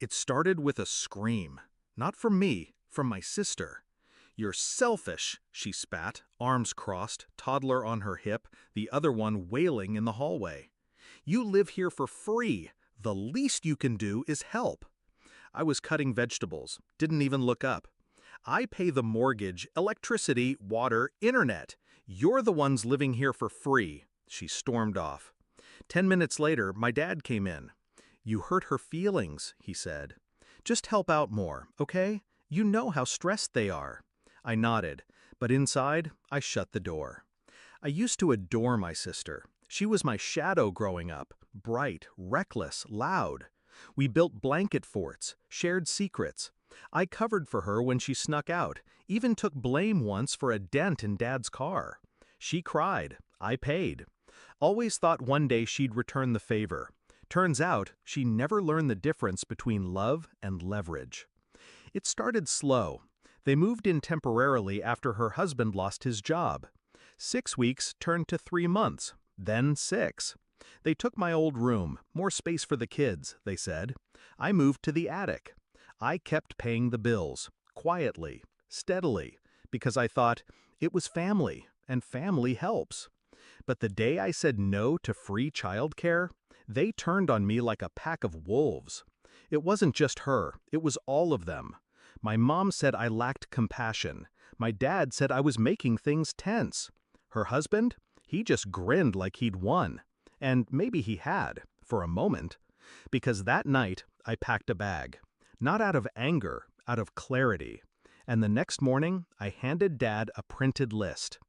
It started with a scream. Not from me, from my sister. "You're selfish," she spat, arms crossed, toddler on her hip, the other one wailing in the hallway. "You live here for free. The least you can do is help." I was cutting vegetables, didn't even look up. "I pay the mortgage, electricity, water, internet. You're the ones living here for free." She stormed off. 10 minutes later, my dad came in. "You hurt her feelings," he said. "Just help out more, okay? You know how stressed they are." I nodded, but inside, I shut the door. I used to adore my sister. She was my shadow growing up, bright, reckless, loud. We built blanket forts, shared secrets. I covered for her when she snuck out, even took blame once for a dent in Dad's car. She cried. I paid. Always thought one day she'd return the favor. Turns out, she never learned the difference between love and leverage. It started slow. They moved in temporarily after her husband lost his job. 6 weeks turned to 3 months, then 6. They took my old room, more space for the kids, they said. I moved to the attic. I kept paying the bills, quietly, steadily, because I thought it was family, and family helps. But the day I said no to free childcare, they turned on me like a pack of wolves. It wasn't just her, it was all of them. My mom said I lacked compassion. My dad said I was making things tense. Her husband? He just grinned like he'd won. And maybe he had, for a moment. Because that night, I packed a bag. Not out of anger, out of clarity. And the next morning, I handed Dad a printed list.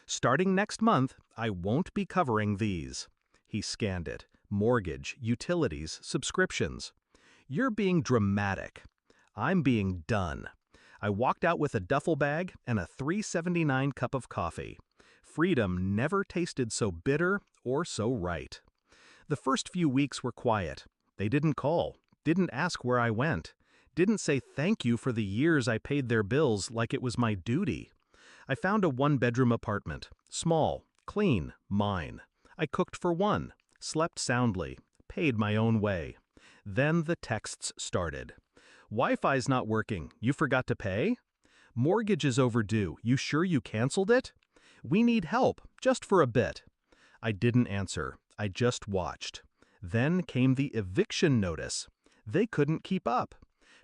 "Starting next month, I won't be covering these." He scanned it. Mortgage, utilities, subscriptions. "You're being dramatic." I'm being done. I walked out with a duffel bag and a $3.79 cup of coffee. Freedom never tasted so bitter or so right. The first few weeks were quiet. They didn't call, didn't ask where I went, didn't say thank you for the years I paid their bills like it was my duty. I found a one-bedroom apartment, small, clean, mine. I cooked for one, slept soundly, paid my own way. Then the texts started. "Wi-Fi's not working. You forgot to pay?" "Mortgage is overdue. You sure you canceled it?" "We need help, just for a bit." I didn't answer. I just watched. Then came the eviction notice. They couldn't keep up.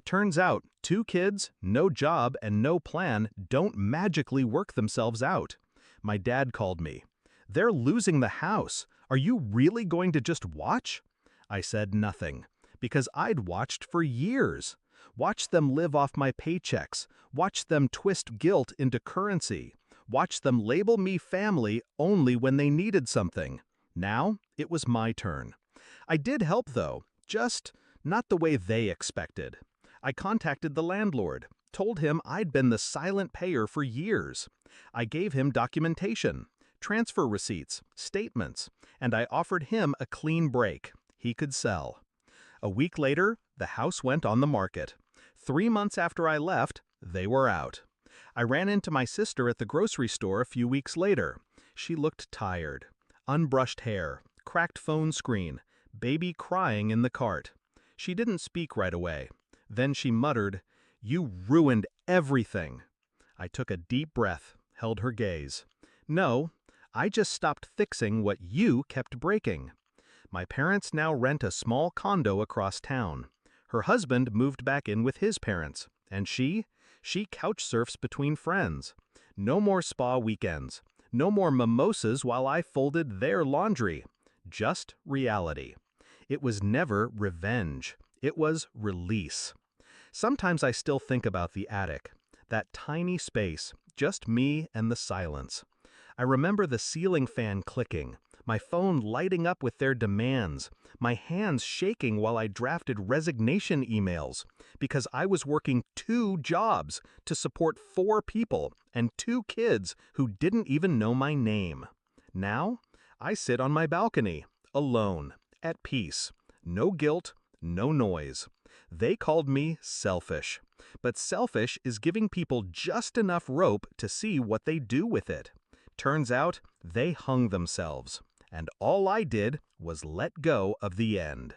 Turns out, 2 kids, no job, and no plan don't magically work themselves out. My dad called me. "They're losing the house. Are you really going to just watch?" I said nothing, because I'd watched for years. Watched them live off my paychecks, watched them twist guilt into currency, watched them label me family only when they needed something. Now, it was my turn. I did help though, just not the way they expected. I contacted the landlord, told him I'd been the silent payer for years. I gave him documentation, transfer receipts, statements, and I offered him a clean break. He could sell. A week later, the house went on the market. 3 months after I left, they were out. I ran into my sister at the grocery store a few weeks later. She looked tired. Unbrushed hair, cracked phone screen, baby crying in the cart. She didn't speak right away. Then she muttered, "You ruined everything." I took a deep breath, held her gaze. "No, I just stopped fixing what you kept breaking." My parents now rent a small condo across town. Her husband moved back in with his parents, and she couch surfs between friends. No more spa weekends, no more mimosas while I folded their laundry. Just reality. It was never revenge. It was release. Sometimes I still think about the attic, that tiny space, just me and the silence. I remember the ceiling fan clicking, my phone lighting up with their demands, my hands shaking while I drafted resignation emails, because I was working 2 jobs to support 4 people and 2 kids who didn't even know my name. Now, I sit on my balcony, alone, at peace, no guilt, no noise. They called me selfish, but selfish is giving people just enough rope to see what they do with it. Turns out, they hung themselves, and all I did was let go of the end.